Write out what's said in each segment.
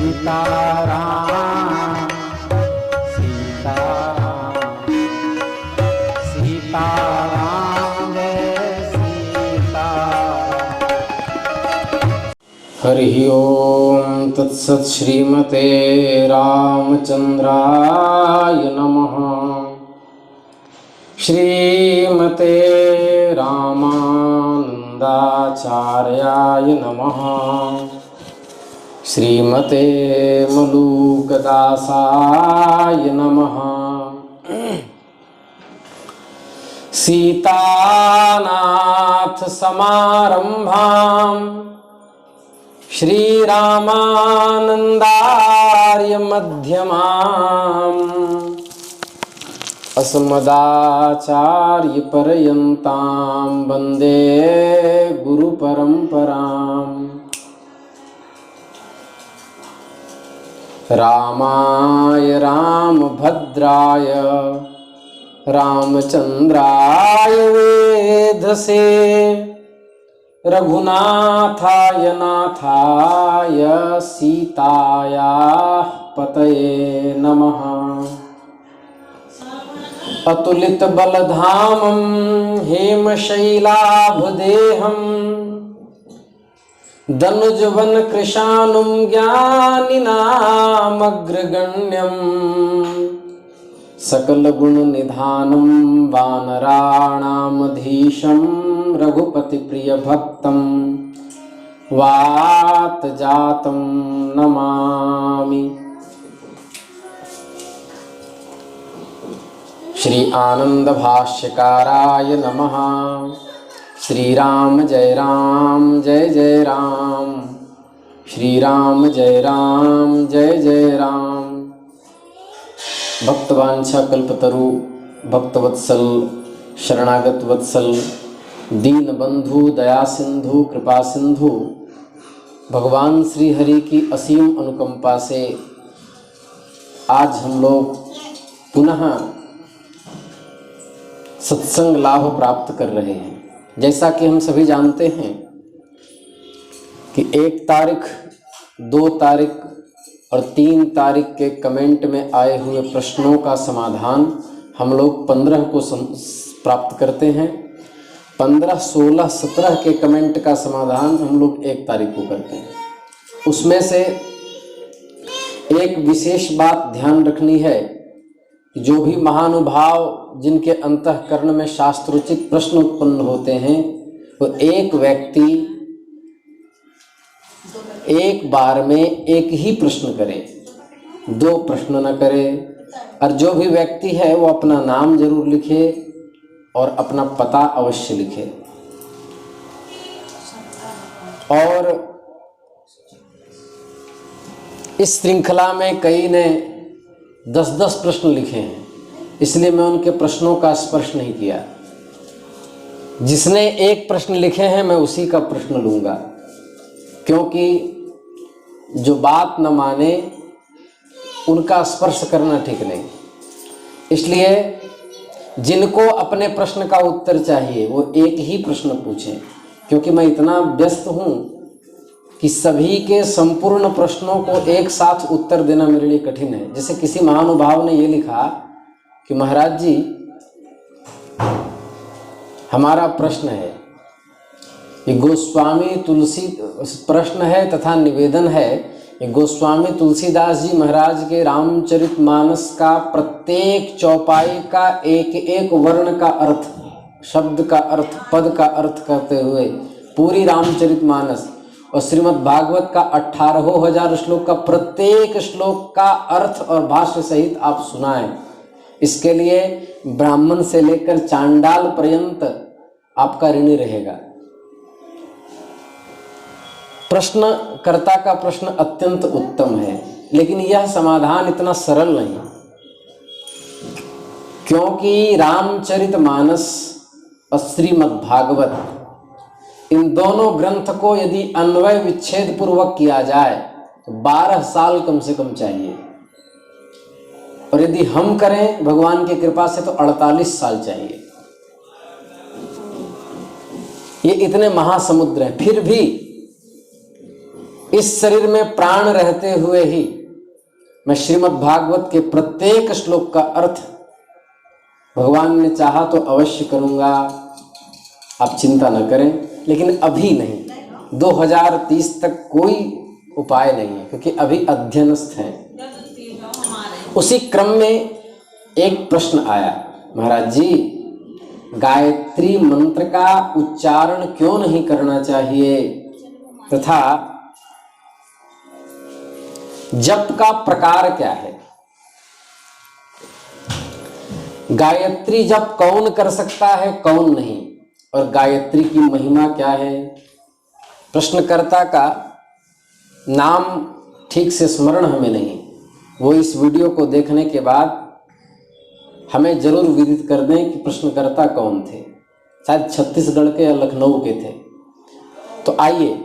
सीताराम सीताराम सीताराम जय सीताराम। हरि ओम तत्सत्। श्रीमते रामचंद्राय नमः। श्रीमते रामानंदाचार्याय नमः। श्रीमते मलूकदासाय नमः। सीतानाथ समारंभां श्रीरामानंदार्य मध्यमाम् अस्मदाचार्य पर्यन्तां वन्दे गुरुपरम्पराम्। रामाय रामभद्राय रामचंद्राय वेधसे रघुनाथाय नाथाय सीतायाः पतये नमः। अतुलित बलधामं हेमशैलाभदेहं दनुजवन कृशानुं ज्ञानिनामग्रगण्यं सकलगुणनिधानं वानराणामधीशं रघुपतिप्रियभक्तं वातजातं नमामि। श्री आनंद भाष्यकाराय नमः। श्री राम जय जय राम। श्री राम जय जय राम। भक्तवांछा कल्पतरु भक्तवत्सल शरणागत वत्सल दीन बंधु दया सिंधु कृपा सिंधु भगवान श्री हरि की असीम अनुकंपा से आज हम लोग पुनः सत्संग लाभ प्राप्त कर रहे हैं। जैसा कि हम सभी जानते हैं कि 1 तारीख 2 तारीख और 3 तारीख के कमेंट में आए हुए प्रश्नों का समाधान हम लोग 15 को प्राप्त करते हैं। 15, 16, 17 के कमेंट का समाधान हम लोग 1 तारीख को करते हैं। उसमें से एक विशेष बात ध्यान रखनी है, जो भी महानुभाव जिनके अंतःकरण में शास्त्रोचित प्रश्न उत्पन्न होते हैं, वो एक व्यक्ति एक बार में एक ही प्रश्न करे, 2 प्रश्न न करे। और जो भी व्यक्ति है वो अपना नाम जरूर लिखे और अपना पता अवश्य लिखे। और इस श्रृंखला में कई ने 10-10 प्रश्न लिखे हैं, इसलिए मैं उनके प्रश्नों का स्पर्श नहीं किया। जिसने 1 प्रश्न लिखे हैं मैं उसी का प्रश्न लूँगा, क्योंकि जो बात न माने उनका स्पर्श करना ठीक नहीं। इसलिए जिनको अपने प्रश्न का उत्तर चाहिए वो एक ही प्रश्न पूछें, क्योंकि मैं इतना व्यस्त हूँ कि सभी के संपूर्ण प्रश्नों को एक साथ उत्तर देना मेरे लिए कठिन है। जैसे किसी महानुभाव ने ये लिखा कि महाराज जी, हमारा प्रश्न है, ये गोस्वामी तुलसी प्रश्न है तथा निवेदन है, ये गोस्वामी तुलसीदास जी महाराज के रामचरितमानस का प्रत्येक चौपाई का एक वर्ण का अर्थ, शब्द का अर्थ, पद का अर्थ करते हुए पूरी रामचरितमानस और श्रीमद् भागवत का 18,000 श्लोक का प्रत्येक श्लोक का अर्थ और भाष्य सहित आप सुनाएं। इसके लिए ब्राह्मण से लेकर चांडाल पर्यंत आपका ऋणी रहेगा। प्रश्नकर्ता का प्रश्न अत्यंत उत्तम है, लेकिन यह समाधान इतना सरल नहीं, क्योंकि रामचरितमानस और श्रीमद् भागवत, इन दोनों ग्रंथ को यदि अन्वय विच्छेद पूर्वक किया जाए तो 12 साल कम से कम चाहिए, और यदि हम करें भगवान की कृपा से तो 48 साल चाहिए। ये इतने महासमुद्र हैं, फिर भी इस शरीर में प्राण रहते हुए ही मैं श्रीमद् भागवत के प्रत्येक श्लोक का अर्थ भगवान ने चाहा तो अवश्य करूंगा, आप चिंता न करें। लेकिन अभी नहीं, 2030 तक कोई उपाय नहीं है, क्योंकि अभी अध्ययनस्थ हैं। उसी क्रम में एक प्रश्न आया, महाराज जी गायत्री मंत्र का उच्चारण क्यों नहीं करना चाहिए, तथा जप का प्रकार क्या है? गायत्री जप कौन कर सकता है, कौन नहीं, और गायत्री की महिमा क्या है? प्रश्नकर्ता का नाम ठीक से स्मरण हमें नहीं, वो इस वीडियो को देखने के बाद हमें जरूर विदित कर दें कि प्रश्नकर्ता कौन थे। शायद छत्तीसगढ़ के या लखनऊ के थे। तो आइए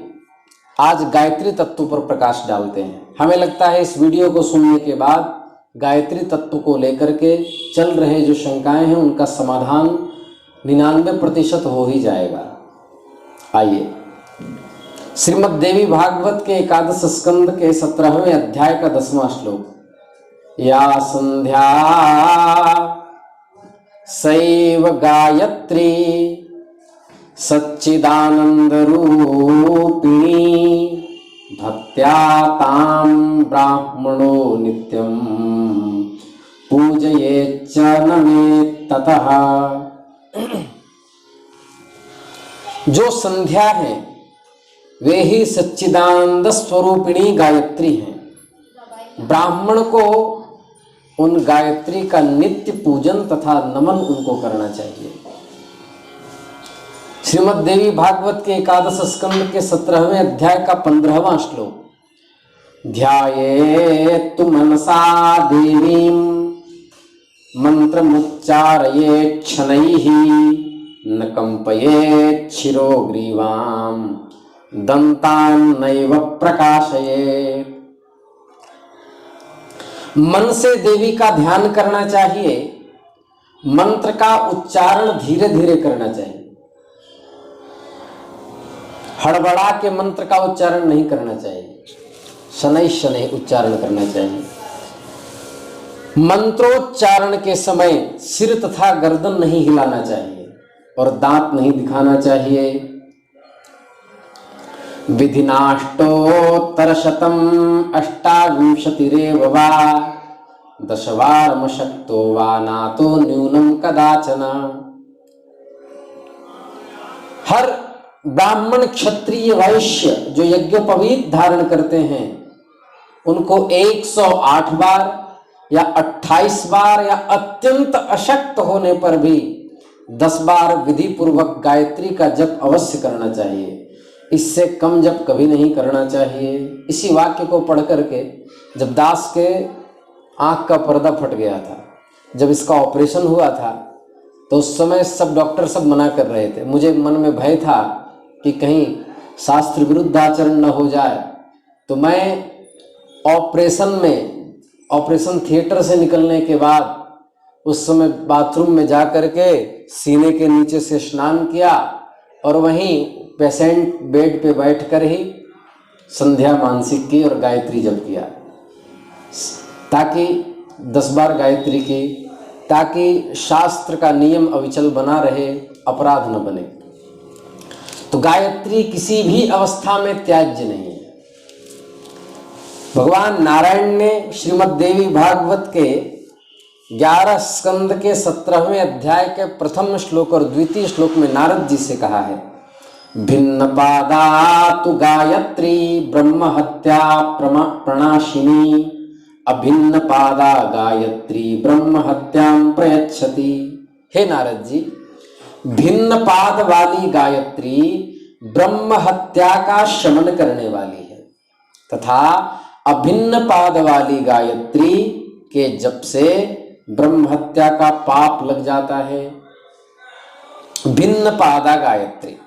आज गायत्री तत्व पर प्रकाश डालते हैं। हमें लगता है इस वीडियो को सुनने के बाद गायत्री तत्व को लेकर के चल रहे जो शंकाएं हैं उनका समाधान 99% हो ही जाएगा। आइए श्रीमद् देवी भागवत के एकादश स्कंद के 17वें अध्याय का 10वां श्लोक। या संध्या सैव गायत्री सच्चिदानंद रूपिणी भक्त्या तां ब्राह्मणो नित्यं पूजयेच्च नमेत् ततः। जो संध्या है वे ही सच्चिदानंद स्वरूपिणी गायत्री हैं। ब्राह्मण को उन गायत्री का नित्य पूजन तथा नमन उनको करना चाहिए। श्रीमद् देवी भागवत के एकादश स्कंद के 17वें अध्याय का 15वां श्लोक। ध्यायेत्तु मनसा देवीं मंत्रमुच्चारयेत् शनैः न कंपयेत् शिरोग्रीवां दंतान्नैव प्रकाशयेत्। मन से देवी का ध्यान करना चाहिए, मंत्र का उच्चारण धीरे धीरे करना चाहिए। हड़बड़ा के मंत्र का उच्चारण नहीं करना चाहिए, शनै शनै उच्चारण करना चाहिए। मंत्रोच्चारण के समय सिर तथा गर्दन नहीं हिलाना चाहिए और दांत नहीं दिखाना चाहिए। विधिनाष्टोत्तरशतम् अष्टाविंशतिरेव वा दशवारमशक्तो वा नातो न्यूनं कदाचन। हर ब्राह्मण क्षत्रिय वैश्य जो यज्ञोपवीत धारण करते हैं उनको 108 बार या 28 बार या अत्यंत अशक्त होने पर भी 10 बार विधि पूर्वक गायत्री का जप अवश्य करना चाहिए। इससे कम जप कभी नहीं करना चाहिए। इसी वाक्य को पढ़ करके जब दास के आंख का पर्दा फट गया था, जब इसका ऑपरेशन हुआ था, तो उस समय सब डॉक्टर सब मना कर रहे थे। मुझे मन में भय था कि कहीं शास्त्र विरुद्ध आचरण न हो जाए, तो मैं ऑपरेशन थिएटर से निकलने के बाद उस समय बाथरूम में जा कर के सीने के नीचे से स्नान किया और वहीं पेशेंट बेड पे बैठकर ही संध्या मानसिक की और गायत्री जप किया, ताकि 10 बार गायत्री की, ताकि शास्त्र का नियम अविचल बना रहे, अपराध न बने। तो गायत्री किसी भी अवस्था में त्याज्य नहीं है। भगवान नारायण ने श्रीमद् देवी भागवत के 11 स्कंद के 17वें अध्याय के प्रथम श्लोक और द्वितीय श्लोक में नारद जी से कहा है, भिन्न पादा तु गायत्री ब्रह्म हत्या प्रणाशिनी अभिन्न पादा गायत्री ब्रह्म हत्यां प्रयच्छति। हे नारद जी, भिन्न पाद वाली गायत्री ब्रह्म हत्या का शमन करने वाली है तथा अभिन्न पाद वाली गायत्री के जप से ब्रह्म हत्या का पाप लग जाता है। भिन्न पादा गायत्री,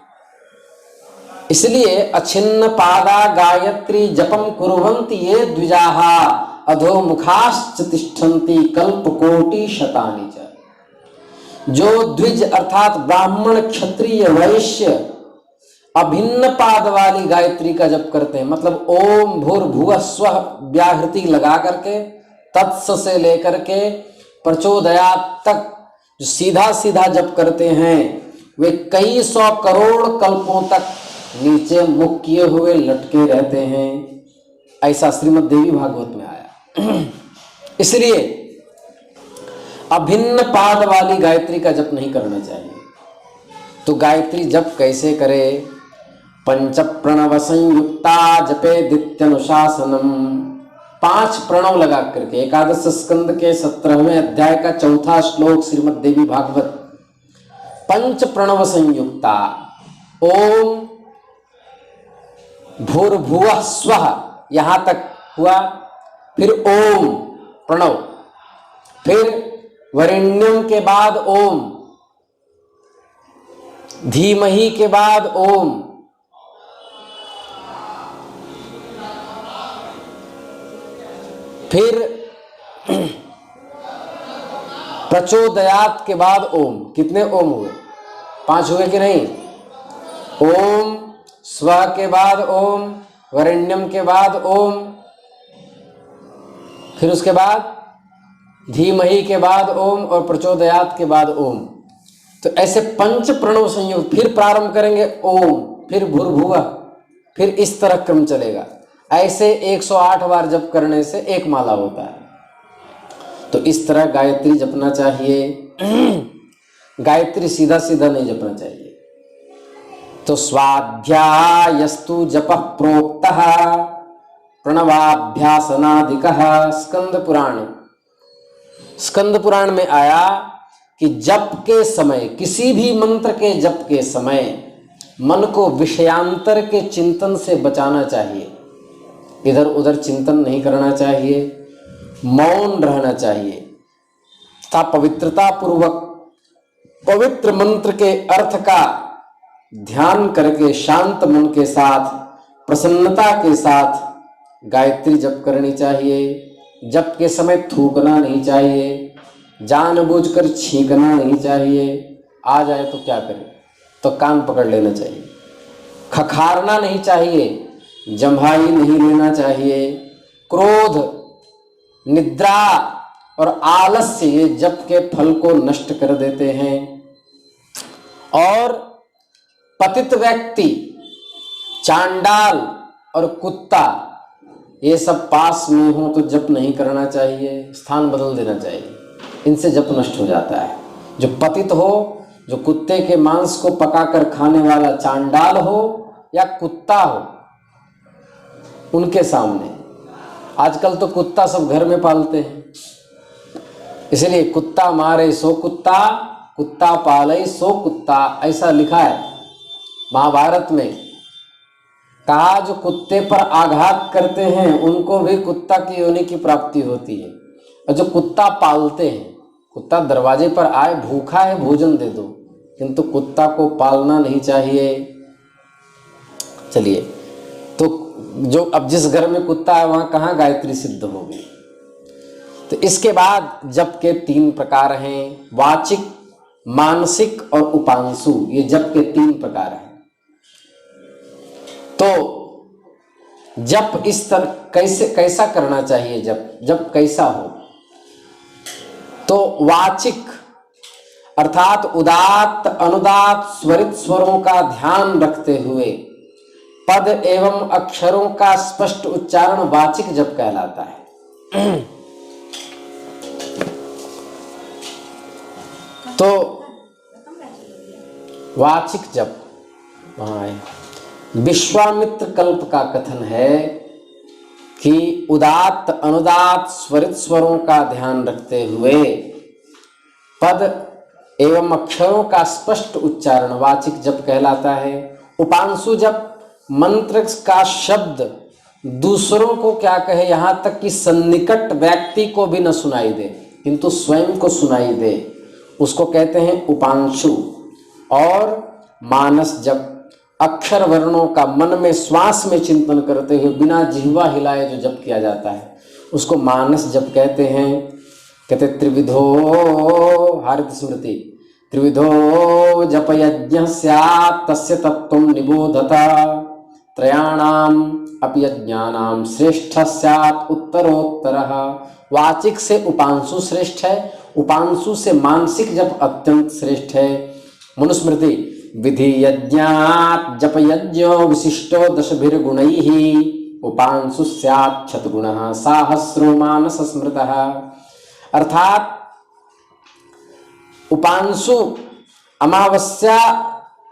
इसलिए अछिन्न पादा गायत्री जपम कुर्वन्ति ये द्विजाहा अधो मुखाश्च तिष्ठन्ति कल्पकोटि शतानि च। जो द्विज अर्थात ब्राह्मण क्षत्रिय वैश्य अभिन्न पाद वाली गायत्री का जप करते हैं, मतलब ओम भूर्भुवः स्वः व्याहृति लगा करके तत्स से लेकर के प्रचोदयात् तक जो सीधा सीधा जप करते हैं वे कई सौ करोड़ कल्पों तक नीचे मुख किए हुए लटके रहते हैं। ऐसा श्रीमद् देवी भागवत में आया। इसलिए अभिन्न पाद वाली गायत्री का जप नहीं करना चाहिए। तो गायत्री जप कैसे करे? पंच प्रणव संयुक्ता जपे दित्यनुशासनम। 5 प्रणव लगा करके एकादश स्कंद के 17वें अध्याय का 4था श्लोक श्रीमद् देवी भागवत। पंच प्रणव संयुक्ता, ओम भूर्भुवः स्वः यहां तक हुआ, फिर ओम प्रणव, फिर वरेण्यम के बाद ओम, धीमहि के बाद ओम, फिर प्रचोदयात् के बाद ओम। कितने ओम हुए? 5 हुए कि नहीं? ओम, स्व के बाद ओम, वरेण्यम के बाद ओम, फिर उसके बाद धीमहि के बाद ओम और प्रचोदयात् के बाद ओम। तो ऐसे 5 प्रणव संयुक्त, फिर प्रारंभ करेंगे ओम, फिर भूर्भुवः, फिर इस तरह क्रम चलेगा। ऐसे 108 बार जप करने से एक माला होता है। तो इस तरह गायत्री जपना चाहिए। गायत्री सीधा सीधा नहीं जपना चाहिए। तो स्वाध्यायस्तु जपः प्रोक्तः प्रणवाभ्यासनादिकः। स्कंद पुराण में आया कि जप के समय, किसी भी मंत्र के जप के समय मन को विषयांतर के चिंतन से बचाना चाहिए। इधर उधर चिंतन नहीं करना चाहिए, मौन रहना चाहिए तथा पवित्रता पूर्वक पवित्र मंत्र के अर्थ का ध्यान करके शांत मन के साथ, प्रसन्नता के साथ गायत्री जप करनी चाहिए। जप के समय थूकना नहीं चाहिए, जानबूझकर छींकना नहीं चाहिए। आ जाए तो क्या करें? तो कान पकड़ लेना चाहिए। खखारना नहीं चाहिए, जम्भाई नहीं लेना चाहिए। क्रोध, निद्रा और आलस्य ये जप के फल को नष्ट कर देते हैं। और पतित व्यक्ति, चांडाल और कुत्ता ये सब पास में हो तो जप नहीं करना चाहिए, स्थान बदल देना चाहिए। इनसे जप नष्ट हो जाता है। जो पतित हो, जो कुत्ते के मांस को पकाकर खाने वाला चांडाल हो या कुत्ता हो, उनके सामने। आजकल तो कुत्ता सब घर में पालते हैं, इसलिए कुत्ता मारे सो कुत्ता, कुत्ता पाले सो कुत्ता, ऐसा लिखा है महाभारत में। कहा जो कुत्ते पर आघात करते हैं उनको भी कुत्ता की योनि की प्राप्ति होती है। और जो कुत्ता पालते हैं, कुत्ता दरवाजे पर आए, भूखा है भोजन दे दो, किंतु कुत्ता को पालना नहीं चाहिए। चलिए, तो जो अब जिस घर में कुत्ता है वहां कहाँ गायत्री सिद्ध होगी? तो इसके बाद जप के 3 प्रकार हैं, वाचिक, मानसिक और उपांशु। ये जप के 3 प्रकार हैं। तो जप इस तरह कैसा करना चाहिए? जप कैसा हो? तो वाचिक अर्थात उदात्त अनुदात्त स्वरित स्वरों का ध्यान रखते हुए पद एवं अक्षरों का स्पष्ट उच्चारण वाचिक जप कहलाता है। तो वाचिक जप वहां है। विश्वामित्र कल्प का कथन है कि उदात्त अनुदात्त स्वरित स्वरों का ध्यान रखते हुए पद एवं अक्षरों का स्पष्ट उच्चारण वाचिक जप कहलाता है। उपांशु जप मंत्र का शब्द दूसरों को क्या कहे, यहां तक कि सन्निकट व्यक्ति को भी न सुनाई दे किंतु स्वयं को सुनाई दे, उसको कहते हैं उपांशु। और मानस जप अक्षर वर्णों का मन में श्वास में चिंतन करते हुए बिना जिह्वा हिलाए जो जप किया जाता है उसको मानस जप कहते हैं। कहते त्रिविधो हार्द स्मृति, त्रिविधो जप यज्ञ स्यात् तस्य तत्त्वं निबोधत त्रयाणाम अपि यज्ञानाम श्रेष्ठ स्यात् उत्तरोत्तरः। वाचिक से उपांशु श्रेष्ठ है, उपांशु से मानसिक जप अत्यंत श्रेष्ठ है। मनुस्मृति विधि यज्ञात् जप यज्ञो विशिष्टो दशभिर्गुणैः उपांशु स्यात् क्षतगुणः साहस्रो मानस स्मृतः। अर्थात उपांशु अमावस्या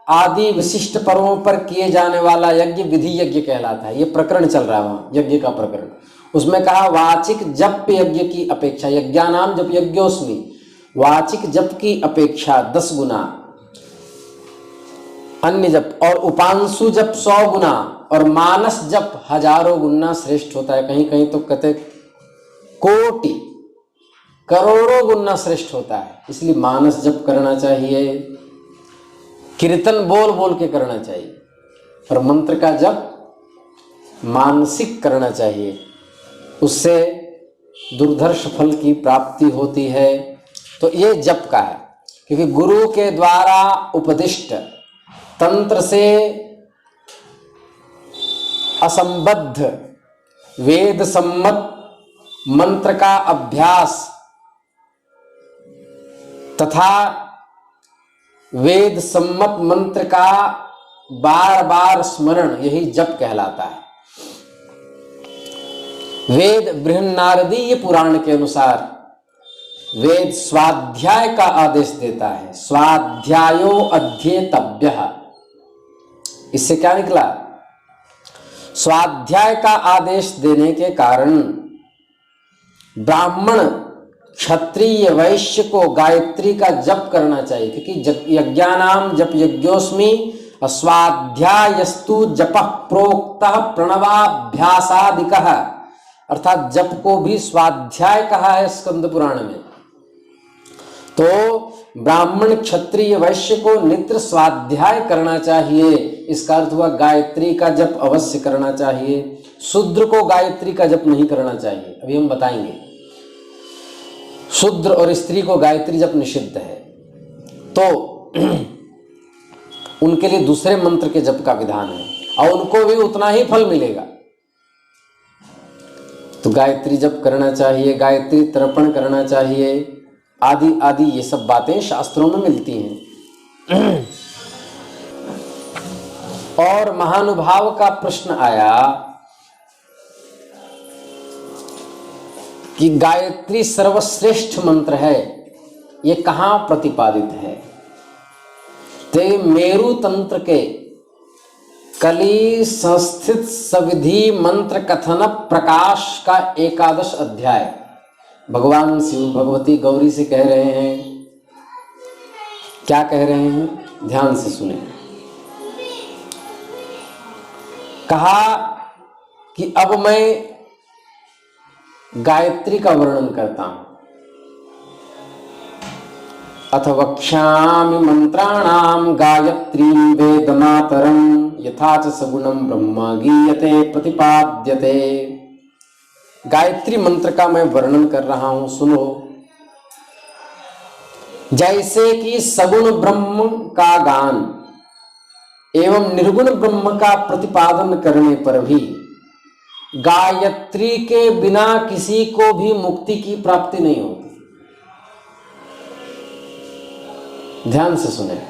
आदि विशिष्ट पर्वों पर किए जाने वाला यज्ञ विधि यज्ञ कहलाता है। ये प्रकरण चल रहा है वहां, यज्ञ का प्रकरण। उसमें कहा वाचिक जप यज्ञ की अपेक्षा, यज्ञानाम जप यज्ञोस्मि, वाचिक जप की अपेक्षा 10 गुना अन्य जप, और उपांशु जप 100 गुना, और मानस जप हजारों गुना श्रेष्ठ होता है। कहीं कहीं तो कहते कोटि करोड़ों गुना श्रेष्ठ होता है। इसलिए मानस जप करना चाहिए, कीर्तन बोल बोल के करना चाहिए, और मंत्र का जप मानसिक करना चाहिए। उससे दुर्धर्ष फल की प्राप्ति होती है। तो ये जप का है, क्योंकि गुरु के द्वारा उपदिष्ट तंत्र से असंबद्ध वेद सम्मत मंत्र का अभ्यास तथा वेद सम्मत मंत्र का बार बार स्मरण, यही जप कहलाता है। वेद बृहन्नारदीय पुराण के अनुसार वेद स्वाध्याय का आदेश देता है, स्वाध्यायो अध्येतव्यः। इससे क्या निकला? स्वाध्याय का आदेश देने के कारण ब्राह्मण क्षत्रिय वैश्य को गायत्री का जप करना चाहिए, क्योंकि यज्ञानाम जप यज्ञोस्मि स्वाध्यायस्तु जपः प्रोक्तः प्रणवाभ्यासादिकः। अर्थात जप को भी स्वाध्याय कहा है स्कंद पुराण में। तो ब्राह्मण क्षत्रिय वैश्य को नित्य स्वाध्याय करना चाहिए। इसका अर्थ हुआ गायत्री का जप अवश्य करना चाहिए। शूद्र को गायत्री का जप नहीं करना चाहिए, अभी हम बताएंगे। शूद्र और स्त्री को गायत्री जप निषिद्ध है, तो उनके लिए दूसरे मंत्र के जप का विधान है, और उनको भी उतना ही फल मिलेगा। तो गायत्री जप करना चाहिए, गायत्री तर्पण करना चाहिए, आदि आदि ये सब बातें शास्त्रों में मिलती हैं। और महानुभाव का प्रश्न आया कि गायत्री सर्वश्रेष्ठ मंत्र है, ये कहाँ प्रतिपादित है? तो मेरु तंत्र के कली संस्थित सविधि मंत्र कथन प्रकाश का 11 अध्याय भगवान शिव भगवती गौरी से कह रहे हैं। क्या कह रहे हैं? ध्यान से सुने। कहा कि अब मैं गायत्री का वर्णन करता हूं। अथ वक्ष्यामि मंत्राणाम गायत्रीं वेदमातरं यथा च सगुणं ब्रह्म गीयते प्रतिपाद्यते। गायत्री मंत्र का मैं वर्णन कर रहा हूं, सुनो। जैसे कि सगुण ब्रह्म का गान एवं निर्गुण ब्रह्म का प्रतिपादन करने पर भी गायत्री के बिना किसी को भी मुक्ति की प्राप्ति नहीं होती। ध्यान से सुने।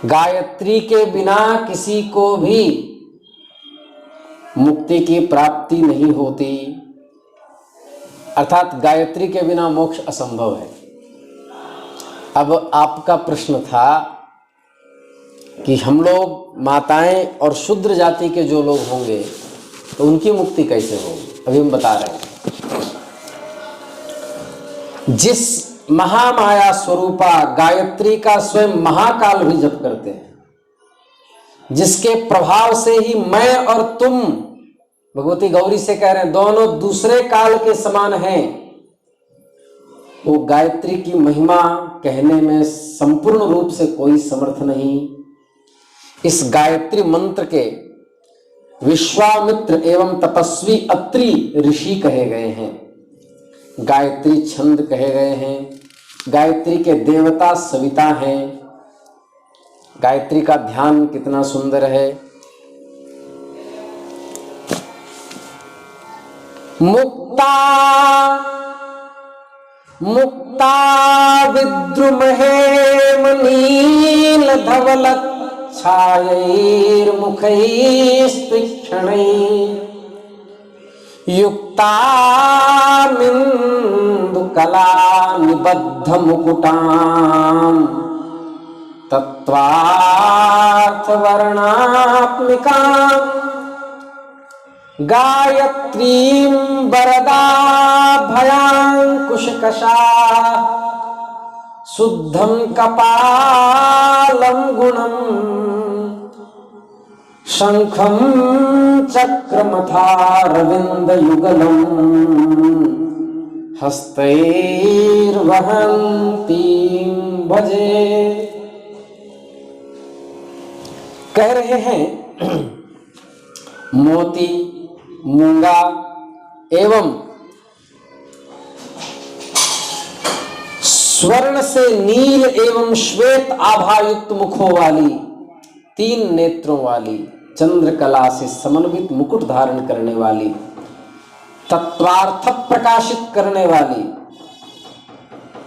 गायत्री के बिना किसी को भी मुक्ति की प्राप्ति नहीं होती, अर्थात गायत्री के बिना मोक्ष असंभव है। अब आपका प्रश्न था कि हम लोग माताएं और शूद्र जाति के जो लोग होंगे तो उनकी मुक्ति कैसे होगी? अभी हम बता रहे हैं। जिस महामाया स्वरूपा गायत्री का स्वयं महाकाल भी जप करते हैं, जिसके प्रभाव से ही मैं और तुम, भगवती गौरी से कह रहे हैं, दोनों दूसरे काल के समान हैं, वो गायत्री की महिमा कहने में संपूर्ण रूप से कोई समर्थ नहीं। इस गायत्री मंत्र के विश्वामित्र एवं तपस्वी अत्रि ऋषि कहे गए हैं, गायत्री छंद कहे गए हैं, गायत्री के देवता सविता हैं। गायत्री का ध्यान कितना सुंदर है। मुक्ता मुक्ता विद्रुमहे मनील धवल छायैर्मुखैस्तीक्ष्णैः युक्तामिन्दुकला निबद्ध मुकुटाम् तत्त्वार्थवर्णात्मिकाम् गायत्रीं वरदाभयांकुशकशा शुद्धं कपालं गुणं शंखं चक्रमथारविन्दयुगलं हस्तैर्वहन्तीं भजे। कह रहे हैं मोती, मूंगा एवं स्वर्ण से नील एवं श्वेत आभायुक्त मुखों वाली, 3 नेत्रों वाली, चंद्रकला से समन्वित मुकुट धारण करने वाली, तत्वार्थ प्रकाशित करने वाली,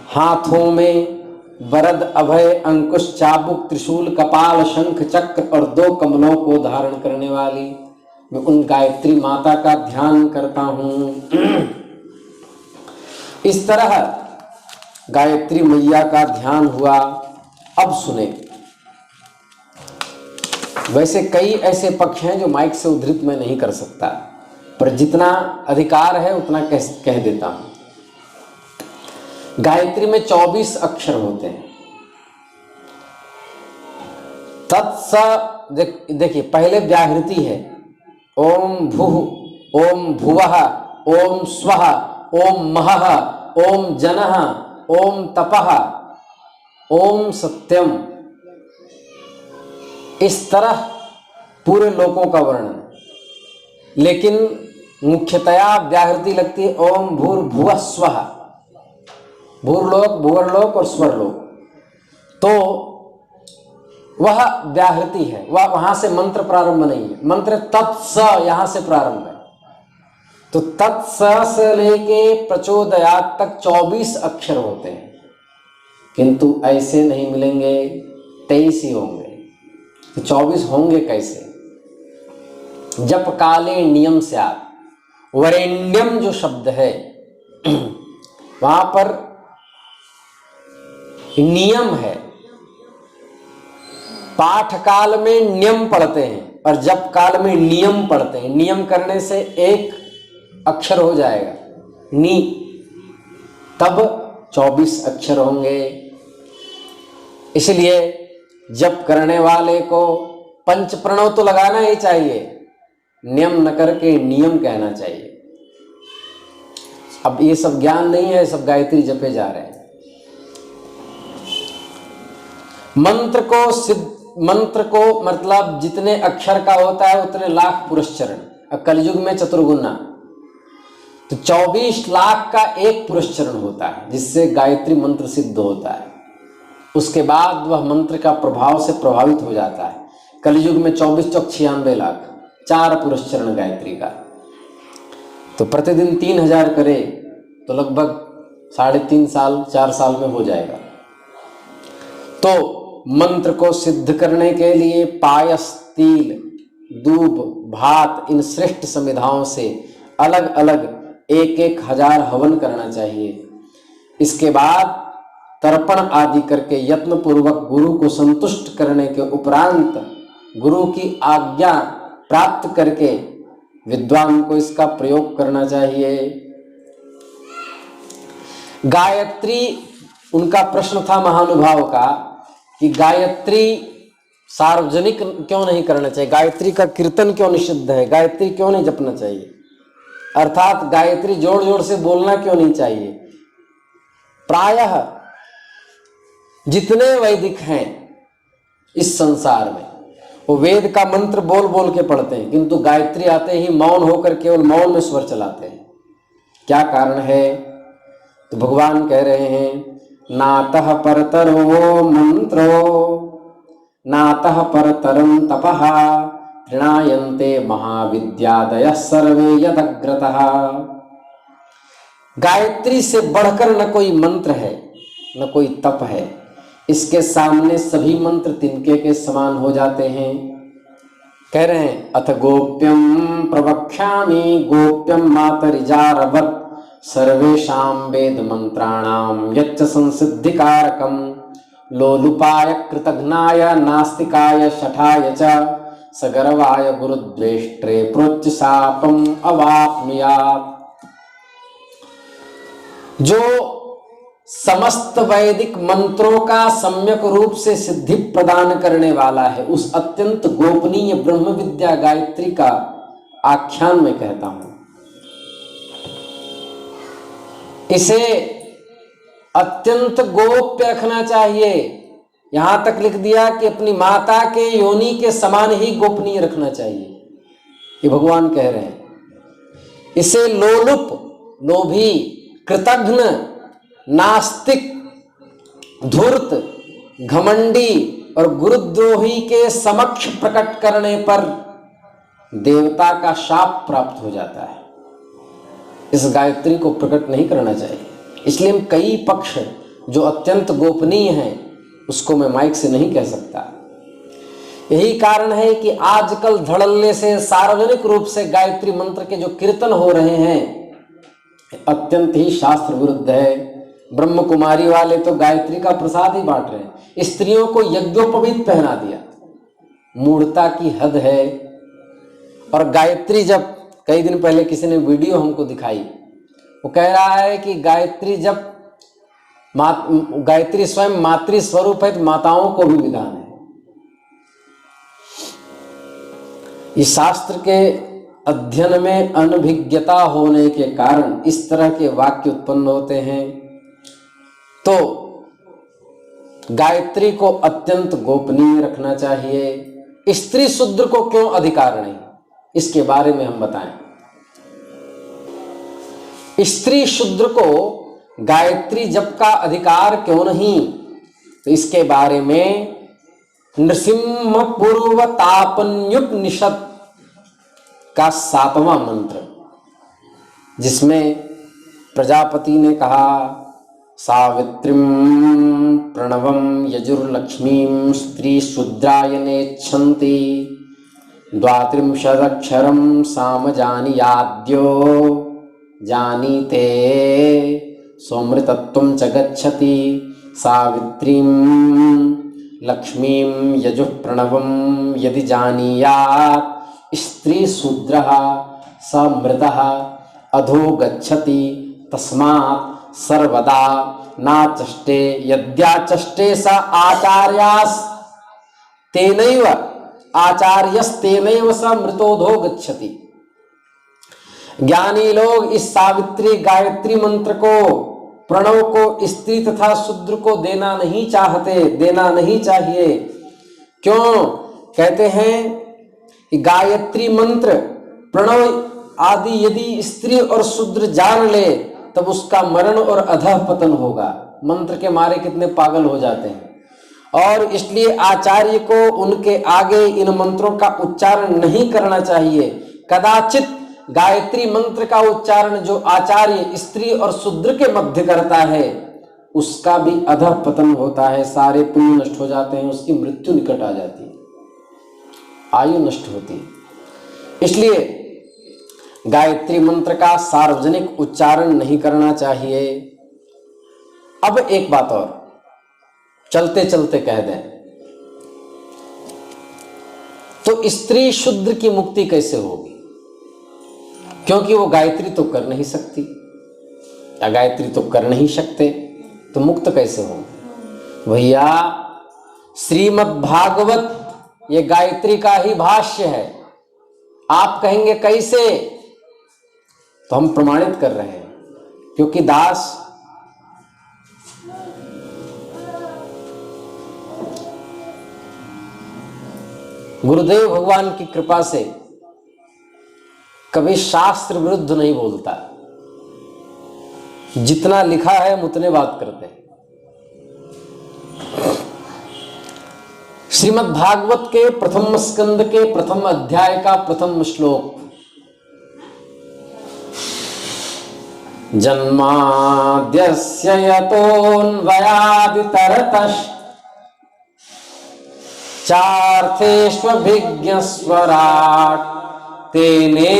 हाथों में वरद अभय अंकुश चाबुक त्रिशूल कपाल शंख चक्र और 2 कमलों को धारण करने वाली मैं उन गायत्री माता का ध्यान करता हूं। इस तरह गायत्री मैया का ध्यान हुआ। अब सुने, वैसे कई ऐसे पक्ष हैं जो माइक से उद्धृत मैं नहीं कर सकता, पर जितना अधिकार है उतना कह देता हूं। गायत्री में 24 अक्षर होते हैं। तत्स, देखिए पहले व्याहृति है, ओम भुः, ओम भुवः, ओम स्वः, ओम महः, ओम जनः, ओम तपः, ओम सत्यम। इस तरह पूरे लोकों का वर्णन, लेकिन मुख्यतया व्याहृति लगती है ओम भूर्भुवः स्वः, भूर्लोक, भुवर्लोक और स्वरलोक। तो वह व्याहृति है, वह वहां से मंत्र प्रारंभ नहीं है। मंत्र तत्स यहां से प्रारंभ है। तो तत्स से लेके प्रचोदयात तक 24 अक्षर होते हैं, किंतु ऐसे नहीं मिलेंगे, 23 ही होंगे। तो 24 होंगे कैसे? जप काले नियम से आप वरेण्यम जो शब्द है वहां पर नियम है। पाठ काल में नियम पढ़ते हैं और जप काल में नियम पढ़ते हैं। नियम करने से एक अक्षर हो जाएगा नी, तब 24 अक्षर होंगे। इसलिए जप करने वाले को पंच प्रणव तो लगाना ही चाहिए, नियम न करके नियम कहना चाहिए। अब ये सब ज्ञान नहीं है, सब गायत्री जपे जा रहे हैं। मंत्र को मतलब जितने अक्षर का होता है उतने लाख पुरस्चरण। अब कलयुग में चतुर्गुना, तो 24 लाख का एक पुरस्चरण होता है जिससे गायत्री मंत्र सिद्ध होता है। उसके बाद वह मंत्र का प्रभाव से प्रभावित हो जाता है। कलयुग में 24 चौक 96 लाख, 4 पुरस्चरण गायत्री का। तो प्रतिदिन 3000 करे तो लगभग 3.5 साल 4 साल में हो जाएगा। तो मंत्र को सिद्ध करने के लिए पायस, तिल, दूब, भात, इन श्रेष्ठ समिधाओं से अलग अलग 1-1 हजार हवन करना चाहिए। इसके बाद तर्पण आदि करके यत्न पूर्वक गुरु को संतुष्ट करने के उपरांत गुरु की आज्ञा प्राप्त करके विद्वान को इसका प्रयोग करना चाहिए। गायत्री, उनका प्रश्न था महानुभाव का कि गायत्री सार्वजनिक क्यों नहीं करना चाहिए, गायत्री का कीर्तन क्यों निषिद्ध है, गायत्री क्यों नहीं जपना चाहिए, अर्थात गायत्री जोर जोर से बोलना क्यों नहीं चाहिए। प्रायः जितने वैदिक हैं इस संसार में वो वेद का मंत्र बोल बोल के पढ़ते हैं, किंतु गायत्री आते ही मौन होकर केवल मौन में स्वर चलाते हैं। क्या कारण है? तो भगवान कह रहे हैं नातः परतरो मंत्रो नातः परतरं तपः तृणायन्ते महाविद्यादयः सर्वे यदग्रतः। गायत्री से बढ़कर न कोई मंत्र है न कोई तप है, इसके सामने सभी मंत्र तिनके के समान हो जाते हैं। कह रहे हैं अथ गोप्यम प्रवक्ष्यामि गोप्यम मातरिजारवत् सर्वेषां वेद मंत्राणाम यच्च संसिद्धिकारकम लोलुपाय कृतघ्नाय नास्तिकाय शठाय च सगर्वाय गुरुद्वेष्ट्रे प्रोच्च शापम अवाप्नुयात्। जो समस्त वैदिक मंत्रों का सम्यक रूप से सिद्धि प्रदान करने वाला है, उस अत्यंत गोपनीय ब्रह्म विद्या गायत्री का आख्यान मैं कहता हूं। इसे अत्यंत गोप्य रखना चाहिए। यहां तक लिख दिया कि अपनी माता के योनि के समान ही गोपनीय रखना चाहिए, ये भगवान कह रहे हैं। इसे लोलुप, लोभी, कृतघ्न, नास्तिक, धूर्त, घमंडी और गुरुद्रोही के समक्ष प्रकट करने पर देवता का शाप प्राप्त हो जाता है। इस गायत्री को प्रकट नहीं करना चाहिए। इसलिए हम कई पक्ष जो अत्यंत गोपनीय हैं उसको मैं माइक से नहीं कह सकता। यही कारण है कि आजकल धड़ल्ले से सार्वजनिक रूप से गायत्री मंत्र के जो कीर्तन हो रहे हैं अत्यंत ही शास्त्र विरुद्ध है। ब्रह्म कुमारी वाले तो गायत्री का प्रसाद ही बांट रहे हैं, स्त्रियों को यज्ञोपवीत पहना दिया, मूढ़ता की हद है। और गायत्री जब कई दिन पहले किसी ने वीडियो हमको दिखाई, वो कह रहा है कि गायत्री जब गायत्री स्वयं मातृ स्वरूप है तो माताओं को भी विधान है। इस शास्त्र के अध्ययन में अनभिज्ञता होने के कारण इस तरह के वाक्य उत्पन्न होते हैं। तो गायत्री को अत्यंत गोपनीय रखना चाहिए। स्त्री शूद्र को क्यों अधिकार नहीं, इसके बारे में हम बताएं। स्त्री शूद्र को गायत्री जप का अधिकार क्यों नहीं, तो इसके बारे में नृसिंह पूर्व तापन्युपनिषद का 7वां मंत्र, जिसमें प्रजापति ने कहा सावित्रीं प्रणवं यजुर्लक्ष्मीं स्त्री शूद्रायनेच्छन्ति द्वात्रिंशदक्षरं सामजानीयाद्यो जानीते सौमृतत्वं च गच्छति सावित्रीं लक्ष्मीं यजुः प्रणवं यदि जानीयात् स्त्री शूद्रः स मृतः अधो गच्छति तस्मात् सर्वदा नाचष्टे यद्याचष्टे स आचार्यास् तेनैव आचार्यस्तेनैव स मृतोधो गच्छति। ज्ञानी लोग इस सावित्री गायत्री मंत्र को, प्रणव को स्त्री तथा शूद्र को देना नहीं चाहते, देना नहीं चाहिए। क्यों? कहते हैं कि गायत्री मंत्र, प्रणव आदि यदि स्त्री और शूद्र जान ले तब उसका मरण और अधः पतन होगा। मंत्र के मारे कितने पागल हो जाते हैं। और इसलिए आचार्य को उनके आगे इन मंत्रों का उच्चारण नहीं करना चाहिए। कदाचित गायत्री मंत्र का उच्चारण जो आचार्य स्त्री और शूद्र के मध्य करता है उसका भी अधः पतन होता है, सारे पुण्य नष्ट हो जाते हैं, उसकी मृत्यु निकट आ जाती है, आयु नष्ट होती है। इसलिए गायत्री मंत्र का सार्वजनिक उच्चारण नहीं करना चाहिए। अब एक बात और चलते चलते कह दें, तो स्त्री शूद्र की मुक्ति कैसे होगी? क्योंकि वो गायत्री तो कर नहीं सकती या गायत्री तो कर नहीं सकते, तो मुक्त कैसे होंगे? भैया श्रीमद् भागवत ये गायत्री का ही भाष्य है। आप कहेंगे कैसे, तो हम प्रमाणित कर रहे हैं, क्योंकि दास गुरुदेव भगवान की कृपा से कभी शास्त्र विरुद्ध नहीं बोलता। जितना लिखा है हम उतने बात करते हैं। श्रीमद् भागवत के प्रथम स्कंद के प्रथम अध्याय का प्रथम श्लोक। जन्माद्यस्य यतोऽन्वयादितरतश्चार्थेष्वभिज्ञस्वराट् तेने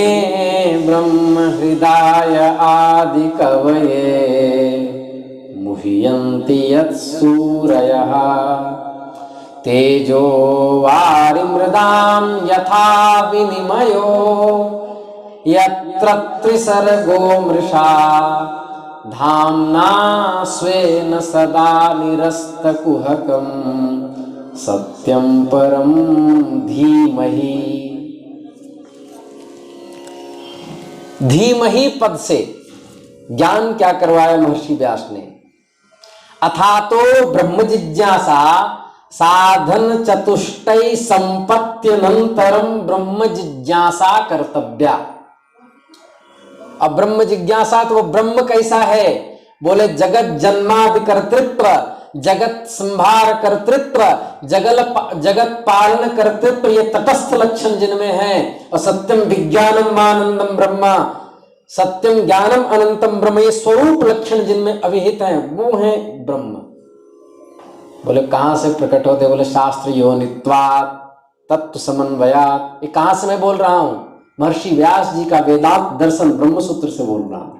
ब्रह्म हृदय आदि कवये मुह्यन्ति यत्सूरयः तेजो वारिमृदां यथा विनिमयो यत्र त्रिसर्गो मृषा धाम्ना स्वेन सदा निरस्तकुहकं सत्यं परं धीमहि। धीमहि पद से ज्ञान क्या करवाया महर्षि व्यास ने। अथातो ब्रह्म जिज्ञासा साधन चतुष्टय संपत्त्यनंतरम ब्रह्म जिज्ञासा कर्तव्या। अब ब्रह्म जिज्ञासा तो वो ब्रह्म कैसा है? बोले जगत जन्मादि कर्तृत्व, जगत संभार कर्तृत्व, जगत पालन कर्तृत्व, ये तटस्थ लक्षण जिनमें है। और सत्यम विज्ञानम आनंदम ब्रह्मा, सत्यम ज्ञानम अनंतम ब्रह्म, ये स्वरूप लक्षण जिनमें अभिहित हैं वो है ब्रह्म। बोले कहां से प्रकट होते? बोले शास्त्र योनित्वात् तत्व समन्वयात्। ये कहां से मैं बोल रहा हूं? महर्षि व्यास जी का वेदांत दर्शन ब्रह्म सूत्र से बोल रहा हूं।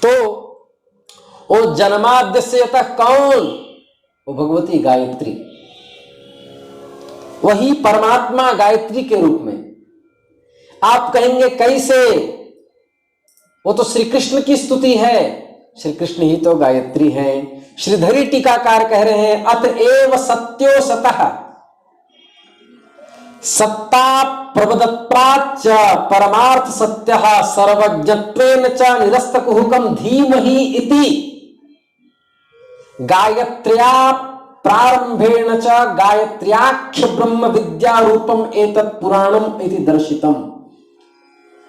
तो वो जन्माद्यस्य कौन? वो भगवती गायत्री, वही परमात्मा गायत्री के रूप में। आप कहेंगे कैसे? वो तो श्री कृष्ण की स्तुति है, श्री कृष्ण ही तो गायत्री हैं। श्रीधरी टीकाकार कह रहे हैं अतएव सत्यो सतः सत्ता प्रवदत्राच परमार्थ सत्यः सर्वज्ञत्वेन च निरस्तकुहुकं धीमहि इति गायत्र्या प्रारंभेण च गायत्र्याख्य ब्रह्म विद्या रूपम एतत् पुराणम इति दर्शितम।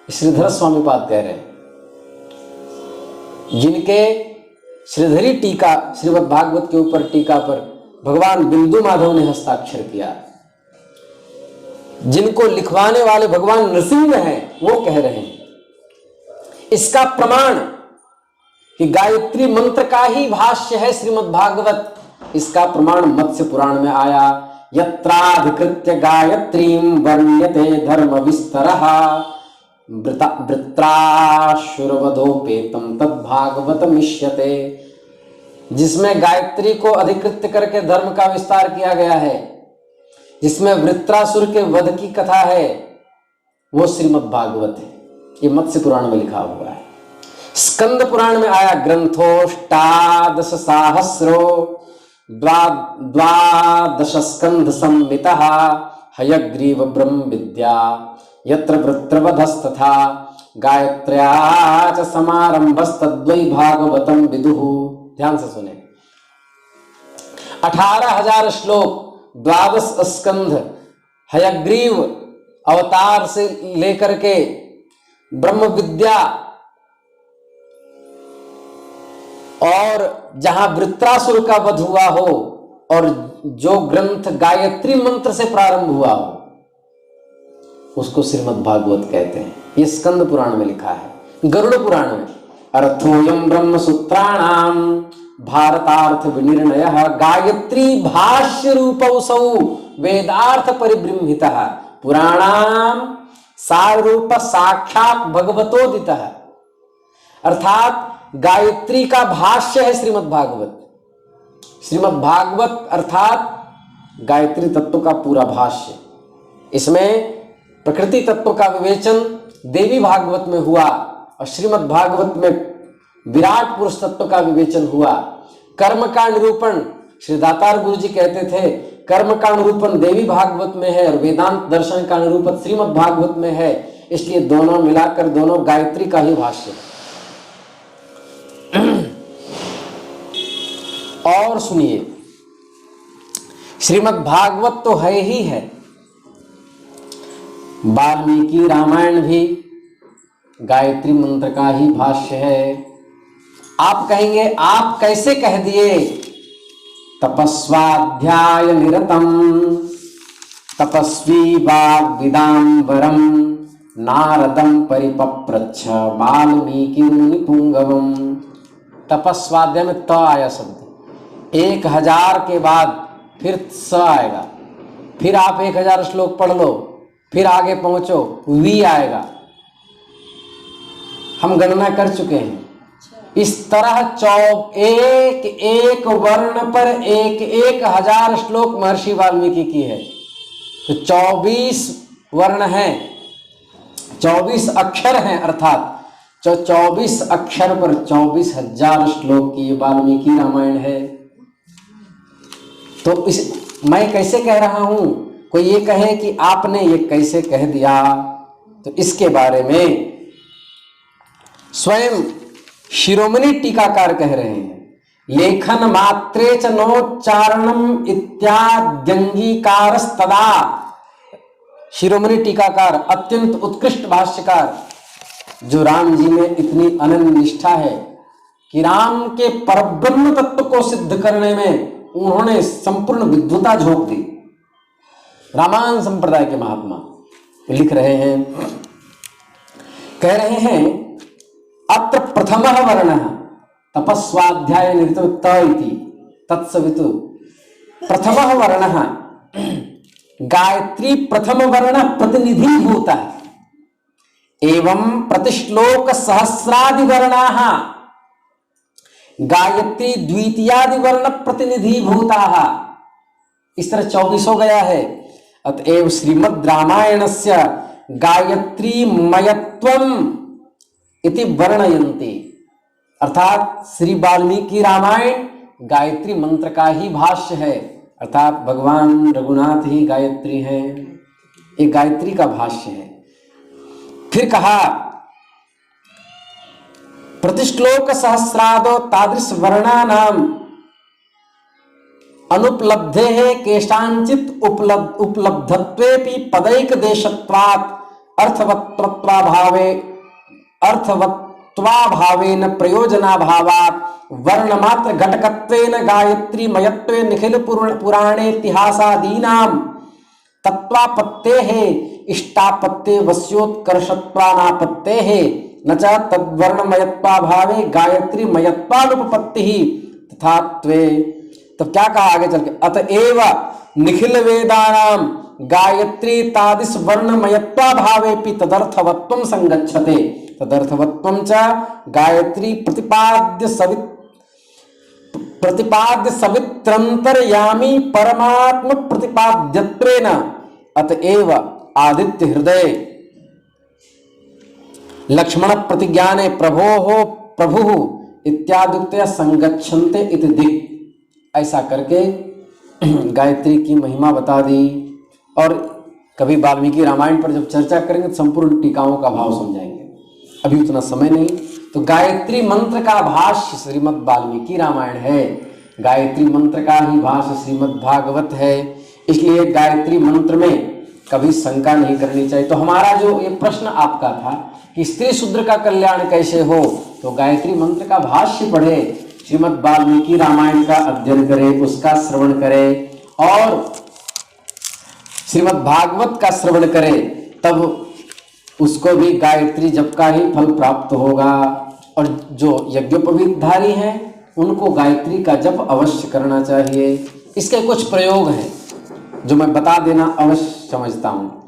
श्रीधर स्वामी पाद कह रहे हैं, जिनके श्रीधरी टीका श्रीमद् भागवत के ऊपर टीका पर भगवान बिंदु माधव ने हस्ताक्षर किया, जिनको लिखवाने वाले भगवान नृसिंह हैं, वो कह रहे हैं इसका प्रमाण कि गायत्री मंत्र का ही भाष्य है श्रीमद् भागवत। इसका प्रमाण मत्स्य पुराण में आया, यत्राधिकृत्य गायत्रीं वर्ण्यते धर्म विस्तरः वृत्राशुरवधोपेतम तद्भागवतमिष्यते। जिसमें गायत्री को अधिकृत करके धर्म का विस्तार किया गया है, जिसमें वृत्रासुर के वध की कथा है, वो श्रीमद् भागवत है। ये मत्स्य पुराण में लिखा हुआ है। स्कंद पुराण में आया ग्रंथोष्टादश सहस्रो द्वादश स्कंध संहितः हयग्रीव ब्रह्म विद्या यत्र वृत्रवधस्तथा गायत्र्या च समारंभस्तद्वै भागवतम विदुः। ध्यान से सुने, 18,000 श्लोक, 12 स्कंध, हयग्रीव अवतार से लेकर के ब्रह्म विद्या, और जहां वृत्रासुर का वध हुआ हो, और जो ग्रंथ गायत्री मंत्र से प्रारंभ हुआ हो, उसको श्रीमद् भागवत कहते हैं। ये स्कंद पुराण में लिखा है। गरुड़ पुराण में अर्थोयम ब्रह्म सूत्राणाम भारतार्थ विनिर्णयः गायत्री भाष्य रूपौसौ वेदार्थ परिबृंहितः पुराणाम सार रूप साक्षात भगवतोदितः। अर्थात गायत्री का भाष्य है श्रीमद् भागवत। श्रीमद् भागवत अर्थात गायत्री तत्व का पूरा भाष्य। इसमें प्रकृति तत्व का विवेचन देवी भागवत में हुआ, और श्रीमद् भागवत में विराट पुरुष तत्व का विवेचन हुआ। कर्म का निरूपण श्री दातार गुरु जी कहते थे, कर्म का निरूपण देवी भागवत में है और वेदांत दर्शन का निरूपण श्रीमद् भागवत में है। इसलिए दोनों मिलाकर दोनों गायत्री का ही भाष्य। और सुनिए, श्रीमद् भागवत तो है ही है, वाल्मीकि रामायण भी गायत्री मंत्र का ही भाष्य है। आप कहेंगे आप कैसे कह दिए? तपस्वाध्याय निरतम तपस्वी वाग्विदाम्बरम नारदम परिपप्रच्छ वाल्मीकि पुंगवम। तपस्वाध्याय में त आया शब्द, 1000 के बाद फिर स आएगा, फिर आप 1000 श्लोक पढ़ लो, फिर आगे पहुंचो वी आएगा। हम गणना कर चुके हैं। इस तरह एक एक वर्ण पर 1000 श्लोक महर्षि वाल्मीकि की है। तो 24 वर्ण हैं, 24 अक्षर हैं, अर्थात जो 24 अक्षर पर 24,000 श्लोक की वाल्मीकि रामायण है। तो मैं कैसे कह रहा हूं, कोई ये कहे कि आपने ये कैसे कह दिया, तो इसके बारे में स्वयं शिरोमणि टीकाकार कह रहे हैं, लेखन मात्रे च नोच्चारणम इत्याद्यंगीकारस्तदा। शिरोमणि टीकाकार, अत्यंत उत्कृष्ट भाष्यकार, जो राम जी में इतनी अनन्य निष्ठा है कि राम के परब्रह्म तत्व को सिद्ध करने में उन्होंने संपूर्ण विद्वता झोंक दी। रामायण संप्रदाय के महात्मा लिख रहे हैं, कह रहे हैं, अत्र प्रथमः वर्णः तपस्वाध्याय निरतो त इति तत्सवितु। प्रथमः वर्णः गायत्री प्रथम वर्ण प्रतिनिधिभूतः एवं प्रतिश्लोक सहस्रादि वर्णाः गायत्री द्वितीयादि वर्ण प्रतिनिधिभूताः। इस तरह 24 हो गया है। अतएव श्रीमद् रामायणस्य गायत्री मयत्वम इति वर्णयन्ति, अर्थात श्री वाल्मीकि रामायण गायत्री मंत्र का ही भाष्य है, अर्थात भगवान रघुनाथ ही गायत्री है, ये गायत्री का भाष्य है। फिर कहा, प्रतिश्लोक सहस्रादो तादृश वर्णानाम अनुपलब्धे है केषांचित उपलब्धत्वेपि पदैक देशत्वात् अर्थवत्वाभावेन प्रयोजनाभावात् वर्णमात्र घटकत्वेन गायत्री मयत्वे निखिल पुराणे इतिहासादीनां तत्वापत्तेः इष्टापत्ते वस्योत्कर्षत्वानापत्तेः न च तद्वर्णमयत्वाभावे गायत्री मयत्वानुपपत्तिः तथात्वे। तब क्या कहा आगे चल के, अतएव निखिल वेदानां गायत्री तादिश वर्णमयत्वाभावेपि तदर्थवत्वं संगच्छते। तदर्थवत्वं च गायत्री प्रतिपाद्य सवित्रंतर्यामी परमात्म प्रतिपाद्यत्वेन अतएव आदित्य हृदय लक्ष्मण प्रतिज्ञाने प्रभु इत्यादि संगच्छन्ते इति दिक्। ऐसा करके गायत्री की महिमा बता दी। और कभी वाल्मीकि रामायण पर जब चर्चा करेंगे तो संपूर्ण टीकाओं का भाव समझाएंगे, अभी उतना समय नहीं। तो गायत्री मंत्र का भाष्य श्रीमद् वाल्मीकि रामायण है, गायत्री मंत्र का ही भाष्य श्रीमद् भागवत है। इसलिए गायत्री मंत्र में कभी शंका नहीं करनी चाहिए। तो हमारा जो ये प्रश्न आपका था कि स्त्री शूद्र का कल्याण कैसे हो, तो गायत्री मंत्र का भाष्य पढ़े, श्रीमद् वाल्मीकि रामायण का अध्ययन करे, उसका श्रवण करे और श्रीमद् भागवत का श्रवण करे, तब उसको भी गायत्री जप का ही फल प्राप्त होगा। और जो यज्ञोपवीतधारी हैं उनको गायत्री का जप अवश्य करना चाहिए। इसके कुछ प्रयोग हैं जो मैं बता देना अवश्य समझता हूँ,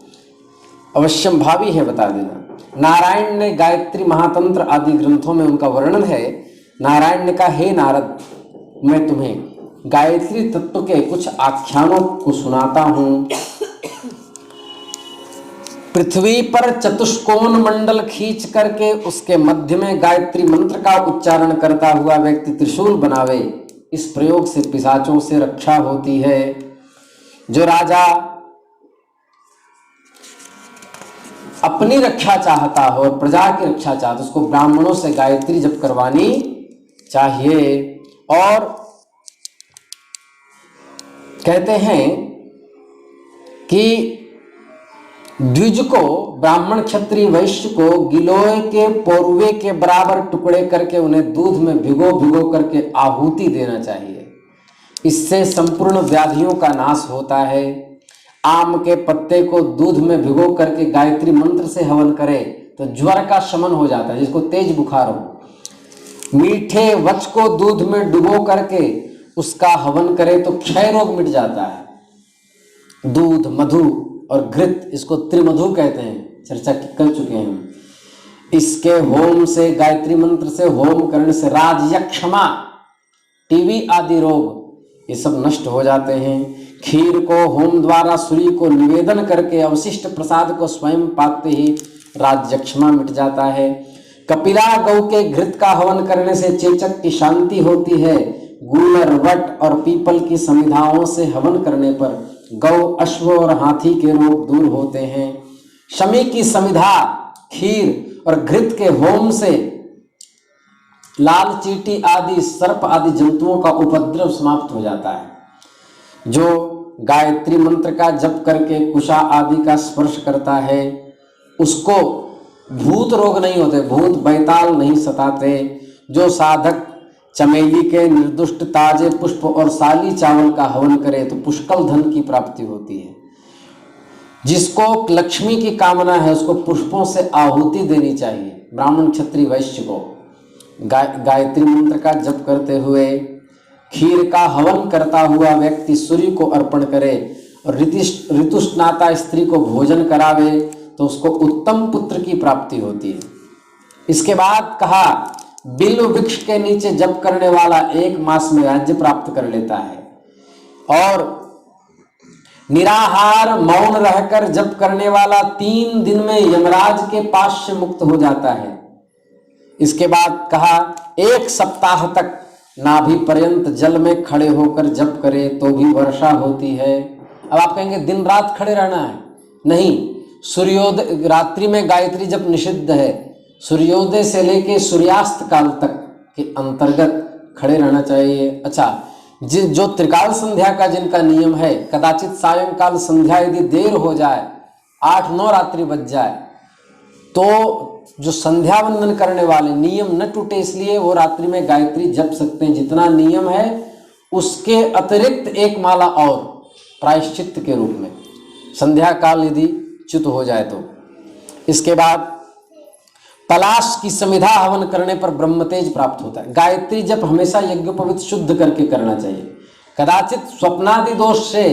अवश्यम भावी है बता देना। नारायण ने गायत्री महातंत्र आदि ग्रंथों में उनका वर्णन है। नारायण ने कहा, हे नारद, मैं तुम्हें गायत्री तत्व के कुछ आख्यानों को सुनाता हूँ। पृथ्वी पर चतुष्कोण मंडल खींच करके उसके मध्य में गायत्री मंत्र का उच्चारण करता हुआ व्यक्ति त्रिशूल बनावे, इस प्रयोग से पिशाचों से रक्षा होती है। जो राजा अपनी रक्षा चाहता हो और प्रजा की रक्षा चाहता, उसको ब्राह्मणों से गायत्री जप करवानी चाहिए। और कहते हैं कि द्विज को, ब्राह्मण क्षत्रिय वैश्य को गिलोय के पौरुए के बराबर टुकड़े करके उन्हें दूध में भिगो भिगो करके आहुति देना चाहिए। इससे संपूर्ण व्याधियों का नाश होता है। आम के पत्ते को दूध में भिगो करके गायत्री मंत्र से हवन करे तो ज्वर का शमन हो जाता है, जिसको तेज बुखार हो। मीठे वच को दूध में डुबो करके उसका हवन करे तो क्षय रोग मिट जाता है। दूध, मधु और घृत, इसको त्रिमधु कहते हैं, चर्चा कर चुके हैं हम। इसके होम से, गायत्री मंत्र से होम करने से राजयक्षमा, टीबी आदि रोग ये सब नष्ट हो जाते हैं। खीर को होम द्वारा सूर्य को निवेदन करके अवशिष्ट प्रसाद को स्वयं पाते ही राजयक्षमा मिट जाता है। कपिला गौ के घृत का हवन करने से चेचक की शांति होती है। गूलर, वट और पीपल की समिधाओं से हवन करने पर गौ, अश्व और हाथी के रोग दूर होते हैं। शमी की समिधा, खीर और घृत के होम से लाल चींटी आदि, सर्प आदि जंतुओं का उपद्रव समाप्त हो जाता है। जो गायत्री मंत्र का जप करके कुशा आदि का स्पर्श करता है उसको भूत रोग नहीं होते, भूत बैताल नहीं सताते। जो साधक चमेली के निर्दुष्ट ताजे पुष्प और साली चावल का हवन करे तो पुष्कल धन की प्राप्ति होती है। जिसको लक्ष्मी की कामना है उसको पुष्पों से आहुति देनी चाहिए। ब्राह्मण, क्षत्रिय, वैश्य को गायत्री मंत्र का जप करते हुए खीर का हवन करता हुआ व्यक्ति सूर्य को अर्पण करे और ऋतुस्नाता स्त्री को भोजन करावे तो उसको उत्तम पुत्र की प्राप्ति होती है। इसके बाद कहा, बिल्व वृक्ष के नीचे जप करने वाला 1 मास में राज्य प्राप्त कर लेता है और निराहार मौन रहकर जप करने वाला 3 दिन में यमराज के पास से मुक्त हो जाता है। इसके बाद कहा, 1 सप्ताह तक नाभि पर्यंत जल में खड़े होकर जप करे तो भी वर्षा होती है। अब आप कहेंगे दिन रात खड़े रहना है, नहीं, सूर्योदय, रात्रि में गायत्री जप निषिद्ध है। सूर्योदय से लेके सूर्यास्त काल तक के अंतर्गत खड़े रहना चाहिए। अच्छा, जो त्रिकाल संध्या का जिनका नियम है, कदाचित सायंकाल संध्या यदि देर हो जाए, 8-9 रात्रि बज जाए, तो जो संध्या वंदन करने वाले नियम न टूटे इसलिए वो रात्रि में गायत्री जप सकते हैं। जितना नियम है उसके अतिरिक्त 1 माला और प्रायश्चित्त के रूप में, संध्या काल यदि च्युत हो जाए तो। इसके बाद पलाश की समिधा हवन करने पर ब्रह्मतेज प्राप्त होता है। गायत्री जप हमेशा यज्ञोपवीत शुद्ध करके करना चाहिए। कदाचित स्वप्नादि दोष से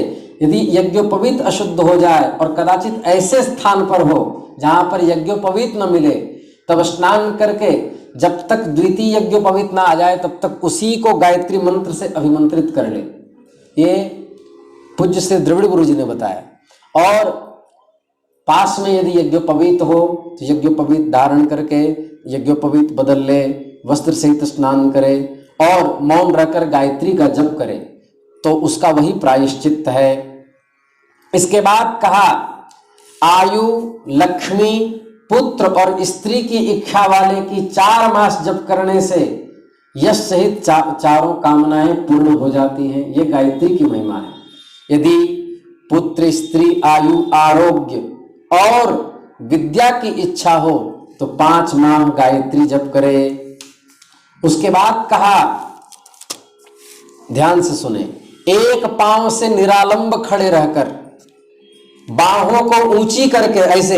यदि यज्ञोपवीत अशुद्ध हो जाए और कदाचित ऐसे स्थान पर हो जहां पर यज्ञोपवीत न मिले, तब स्नान करके जब तक द्वितीय यज्ञोपवीत ना आ जाए तब तक उसी को गायत्री मंत्र से अभिमंत्रित कर ले। ये पूज्य श्री द्रविड़ गुरु जी ने बताया। और पास में यदि यज्ञोपवीत हो तो यज्ञोपवीत धारण करके यज्ञोपवीत बदल ले, वस्त्र सहित स्नान करे और मौन रहकर गायत्री का जप करे तो उसका वही प्रायश्चित्त है। इसके बाद कहा, आयु, लक्ष्मी, पुत्र और स्त्री की इच्छा वाले की 4 मास जप करने से यश सहित चारों कामनाएं पूर्ण हो जाती हैं। ये गायत्री की महिमा है। यदि पुत्र, स्त्री, आयु, आरोग्य और विद्या की इच्छा हो तो 5 माह गायत्री जप करे। उसके बाद कहा, ध्यान से सुने, 1 पांव से निरालंब खड़े रहकर, बाहों को ऊंची करके, ऐसे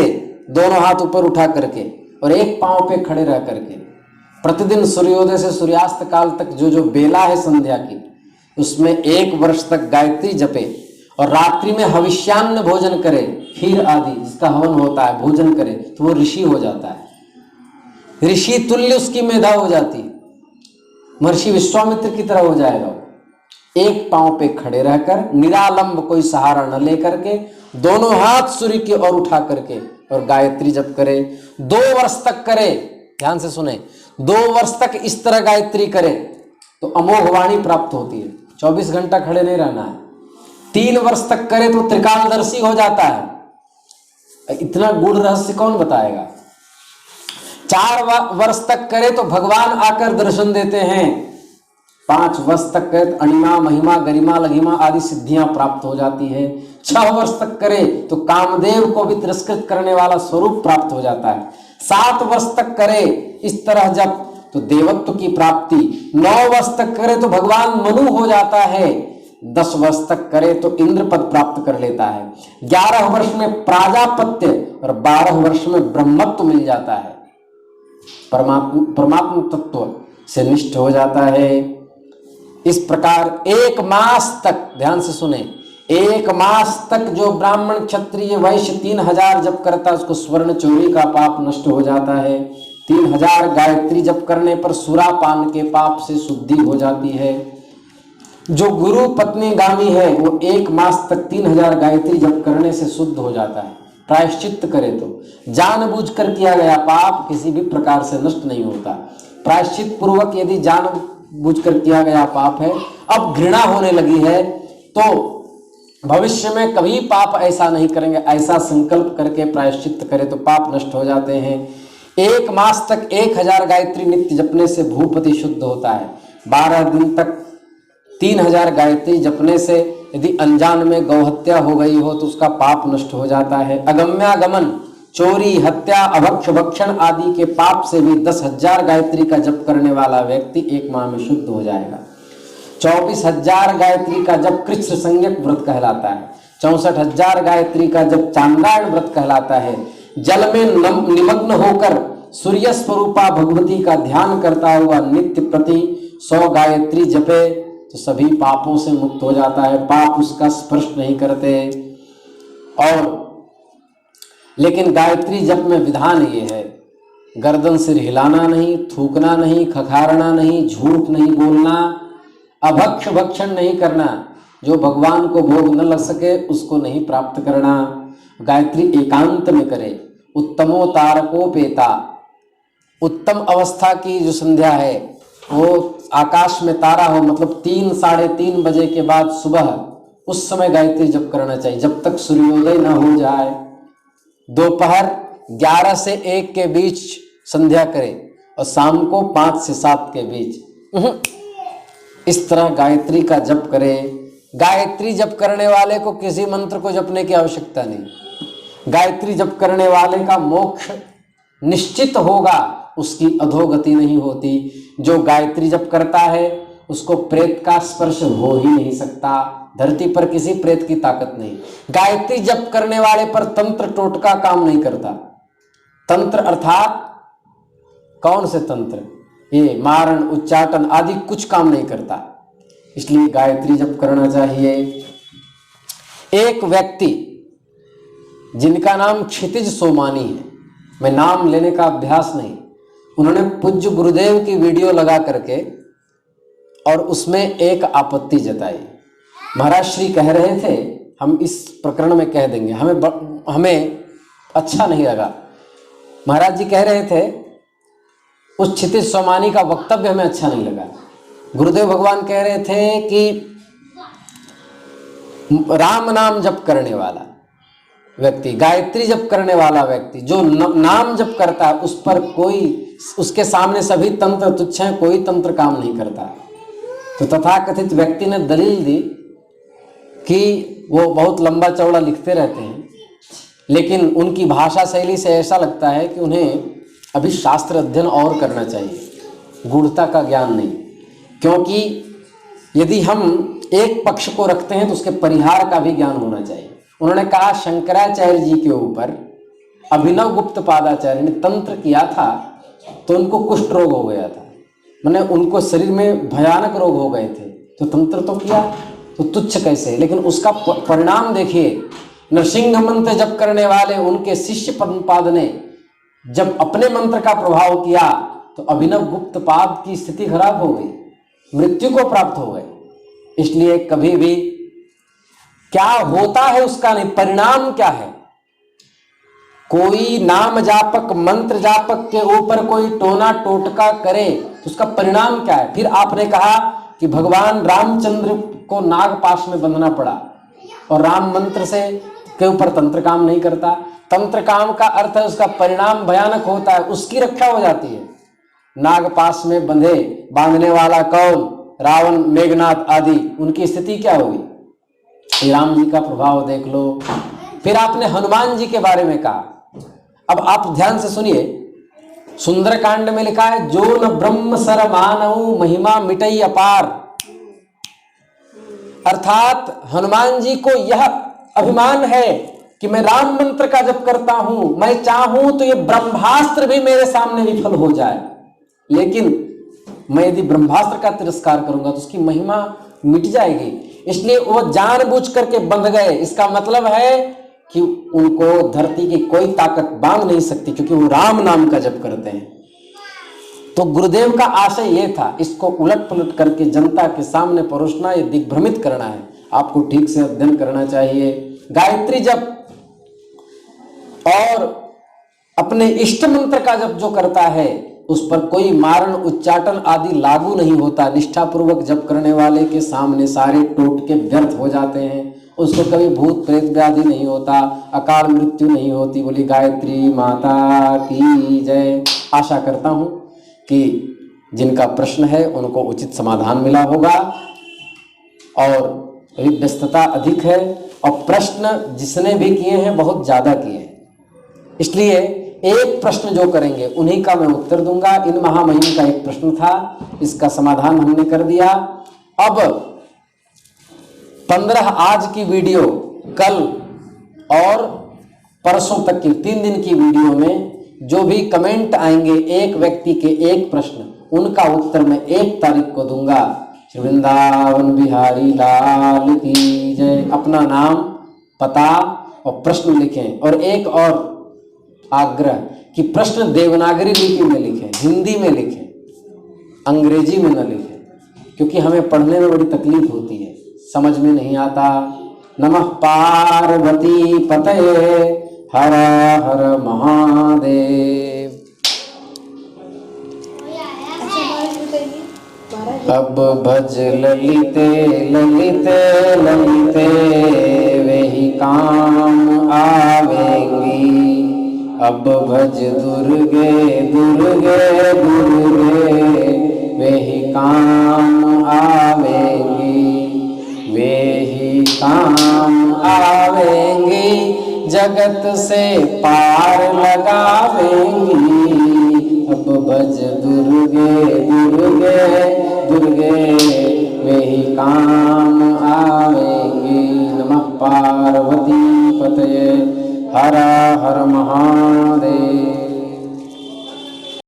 दोनों हाथ ऊपर उठा करके और 1 पांव पे खड़े रह करके प्रतिदिन सूर्योदय से सूर्यास्त काल तक जो बेला है संध्या की, उसमें 1 वर्ष तक गायत्री जपे और रात्रि में हविष्यान्न भोजन करे, खीर आदि जिसका हवन होता है, भोजन करे तो वो ऋषि हो जाता है। ऋषि तुल्य उसकी मेधा हो जाती, महर्षि विश्वामित्र की तरह हो जाएगा। 1 पांव पे खड़े रहकर निरालंब, कोई सहारा न लेकर के, दोनों हाथ सूर्य की ओर उठा करके और गायत्री जप करे। 2 वर्ष तक करे, ध्यान से सुने, 2 वर्ष तक इस तरह गायत्री करे तो अमोघ वाणी प्राप्त होती है। 24 घंटा खड़े नहीं रहना है। 3 वर्ष तक करे तो त्रिकालदर्शी हो जाता है। इतना गूढ़ रहस्य कौन बताएगा। 4 वर्ष तक करे तो भगवान आकर दर्शन देते हैं। 5 वर्ष तक करे तो अणिमा, महिमा, गरिमा, लघिमा आदि सिद्धियां प्राप्त हो जाती है। 6 वर्ष तक करे तो कामदेव को भी तिरस्कृत करने वाला स्वरूप प्राप्त हो जाता है। 7 वर्ष तक करे इस तरह जब तो देवत्व की प्राप्ति। 9 वर्ष तक करे तो भगवान मनु हो जाता है। 10 वर्ष तक करे तो इंद्र पद प्राप्त कर लेता है, 11 वर्ष में प्राजापत्य और 12 वर्ष में ब्रह्मत्व मिल जाता है, परमात्म तत्व से निष्ठ हो जाता है। इस प्रकार 1 मास तक, ध्यान से सुने, 1 मास तक जो ब्राह्मण क्षत्रिय वैश्य 3000 जप करता है उसको स्वर्ण चोरी का पाप नष्ट हो जाता है। 3000 गायत्री जप करने पर सुरापान के पाप से शुद्धि हो जाती है। जो गुरु पत्नी गामी है वो 1 मास तक 3000 गायत्री जप करने से शुद्ध हो जाता है। प्रायश्चित करे तो जानबूझकर किया गया पाप किसी भी प्रकार से नष्ट नहीं होता। प्रायश्चित पूर्वक यदि जानबूझकर किया गया पाप है, अब घृणा होने लगी है, तो भविष्य में कभी पाप ऐसा नहीं करेंगे, ऐसा संकल्प करके प्रायश्चित करे तो पाप नष्ट हो जाते हैं। 1 मास तक 1000 गायत्री नित्य जपने से भूपति शुद्ध होता है। 12 दिन तक 3000 गायत्री जपने से यदि अनजान में गौहत्या हो गई हो तो उसका पाप नष्ट हो जाता है। अगम्यागमन, चोरी, हत्या, अभक्ष भक्षण आदि के पाप से भी 10,000 गायत्री का जप करने वाला व्यक्ति 1 माह में शुद्ध हो जाएगा। 24,000 गायत्री का जप कृष्ण संज्ञक व्रत कहलाता है। 64,000 गायत्री का जप चांद्रायण व्रत कहलाता है। जल में निमग्न होकर सूर्य स्वरूपा भगवती का ध्यान करता हुआ नित्य प्रति 100 गायत्री जपे तो सभी पापों से मुक्त हो जाता है, पाप उसका स्पर्श नहीं करते। और लेकिन गायत्री जप में विधान ये है, गर्दन सिर हिलाना नहीं, थूकना नहीं, खखारना नहीं, झूठ नहीं बोलना, अभक्ष भक्षण नहीं करना, जो भगवान को भोग न लग सके उसको नहीं प्राप्त करना। गायत्री एकांत में करे। उत्तमो तारकोपेता, उत्तम अवस्था की जो संध्या है वो आकाश में तारा हो, मतलब 3 साढ़े 3 बजे के बाद सुबह, उस समय गायत्री जप करना चाहिए जब तक सूर्योदय न हो जाए। दोपहर 11 से 1 के बीच संध्या करे और शाम को 5 से 7 के बीच इस तरह गायत्री का जप करे। गायत्री जप करने वाले को किसी मंत्र को जपने की आवश्यकता नहीं। गायत्री जप करने वाले का मोक्ष निश्चित होगा, उसकी अधोगति नहीं होती। जो गायत्री जप करता है उसको प्रेत का स्पर्श हो ही नहीं सकता। धरती पर किसी प्रेत की ताकत नहीं। गायत्री जप करने वाले पर तंत्र टोटका काम नहीं करता। तंत्र अर्थात कौन से तंत्र, ये मारण उच्चाटन आदि कुछ काम नहीं करता। इसलिए गायत्री जप करना चाहिए। एक व्यक्ति जिनका नाम क्षितिज सोमानी है, मैं नाम लेने का अभ्यास नहीं, उन्होंने पूज्य गुरुदेव की वीडियो लगा करके और उसमें एक आपत्ति जताई। महाराज श्री कह रहे थे, हम इस प्रकरण में कह देंगे, हमें अच्छा नहीं लगा। महाराज जी कह रहे थे उस क्षितिज सोमानी का वक्तव्य हमें अच्छा नहीं लगा। गुरुदेव भगवान कह रहे थे कि राम नाम जप करने वाला व्यक्ति, गायत्री जप करने वाला व्यक्ति जो नाम जप करता है उस पर कोई, उसके सामने सभी तंत्र तुच्छ हैं, कोई तंत्र काम नहीं करता। तो तथाकथित व्यक्ति ने दलील दी कि वो बहुत लंबा चौड़ा लिखते रहते हैं, लेकिन उनकी भाषा शैली से ऐसा लगता है कि उन्हें अभी शास्त्र अध्ययन और करना चाहिए, गूढ़ता का ज्ञान नहीं। क्योंकि यदि हम एक पक्ष को रखते हैं तो उसके परिहार का भी ज्ञान होना चाहिए। उन्होंने कहा शंकराचार्य जी के ऊपर अभिनव गुप्त पादाचार्य ने तंत्र किया था तो उनको कुष्ठ रोग हो गया था, माने उनको शरीर में भयानक रोग हो गए थे, तो तंत्र तो किया तो तुच्छ कैसे, लेकिन उसका परिणाम देखिए। नरसिंह मंत्र जप करने वाले उनके शिष्य पद्मपाद ने जब अपने मंत्र का प्रभाव किया तो अभिनव गुप्त पाद की स्थिति खराब हो गई, मृत्यु को प्राप्त हो गए। इसलिए कभी भी क्या होता है उसका नहीं, परिणाम क्या है। कोई नाम जापक मंत्र जापक के ऊपर कोई टोना टोटका करे तो उसका परिणाम क्या है। फिर आपने कहा कि भगवान रामचंद्र को नागपाश में बंधना पड़ा और राम मंत्र से के ऊपर तंत्र काम नहीं करता। तंत्र काम का अर्थ है उसका परिणाम भयानक होता है, उसकी रक्षा हो जाती है। नागपाश में बांधने वाला कौन, रावण, मेघनाथ आदि, उनकी स्थिति क्या होगी। राम जी का प्रभाव देख लो। फिर आपने हनुमान जी के बारे में कहा, अब आप ध्यान से सुनिए। सुंदरकांड में लिखा है जो न ब्रह्म सर मानव महिमा मिटई अपार। अर्थात हनुमान जी को यह अभिमान है कि मैं राम मंत्र का जप करता हूं, मैं चाहूं तो ये ब्रह्मास्त्र भी मेरे सामने विफल हो जाए, लेकिन मैं यदि ब्रह्मास्त्र का तिरस्कार करूंगा तो उसकी महिमा मिट जाएगी। इसलिए वो जानबूझ करके बंध गए। इसका मतलब है कि उनको धरती की कोई ताकत बांध नहीं सकती, क्योंकि वो राम नाम का जप करते हैं। तो गुरुदेव का आशय ये था, इसको उलट पुलट करके जनता के सामने परोसना, ये दिग्भ्रमित करना है। आपको ठीक से अध्ययन करना चाहिए। गायत्री जप और अपने इष्ट मंत्र का जप जो करता है उस पर कोई मारण उच्चाटन आदि लागू नहीं होता। निष्ठापूर्वक जप करने वाले के सामने सारे टोटके व्यर्थ हो जाते हैं। उसको कभी भूत प्रेत व्याधि नहीं होता, अकाल मृत्यु नहीं होती। बोली गायत्री माता की जय। आशा करता हूं कि जिनका प्रश्न है उनको उचित समाधान मिला होगा। और व्यस्तता अधिक है और प्रश्न जिसने भी किए हैं बहुत ज़्यादा किए हैं, इसलिए एक प्रश्न जो करेंगे उन्हीं का मैं उत्तर दूंगा। इन महामहिम का एक प्रश्न था, इसका समाधान हमने कर दिया। अब 15 आज की वीडियो, कल और परसों तक की 3 दिन की वीडियो में जो भी कमेंट आएंगे, एक व्यक्ति के एक प्रश्न, उनका उत्तर मैं 1 तारीख को दूंगा। श्री वृंदावन बिहारी लाल की जय। अपना नाम, पता और प्रश्न लिखें। और एक और आग्रह कि प्रश्न देवनागरी लिपि में लिखें, हिंदी में लिखें, अंग्रेजी में न लिखें, क्योंकि हमें पढ़ने में बड़ी तकलीफ होती है, समझ में नहीं आता। नमः पार्वती पतये, हर हर महादेव। अब भज ललिते ललिते ललिते, वे ही काम आवेंगी। अब भज दुर्गे दुर्गे दुर्गे, वे ही काम आवेंगी, वे ही काम आवेंगी, जगत से पार लगावेंगी। अब भज दुर्गे दुर्गे दुर्गे, वे ही काम आवेंगी। नमः पार्वती पतये, हर हर महादेव।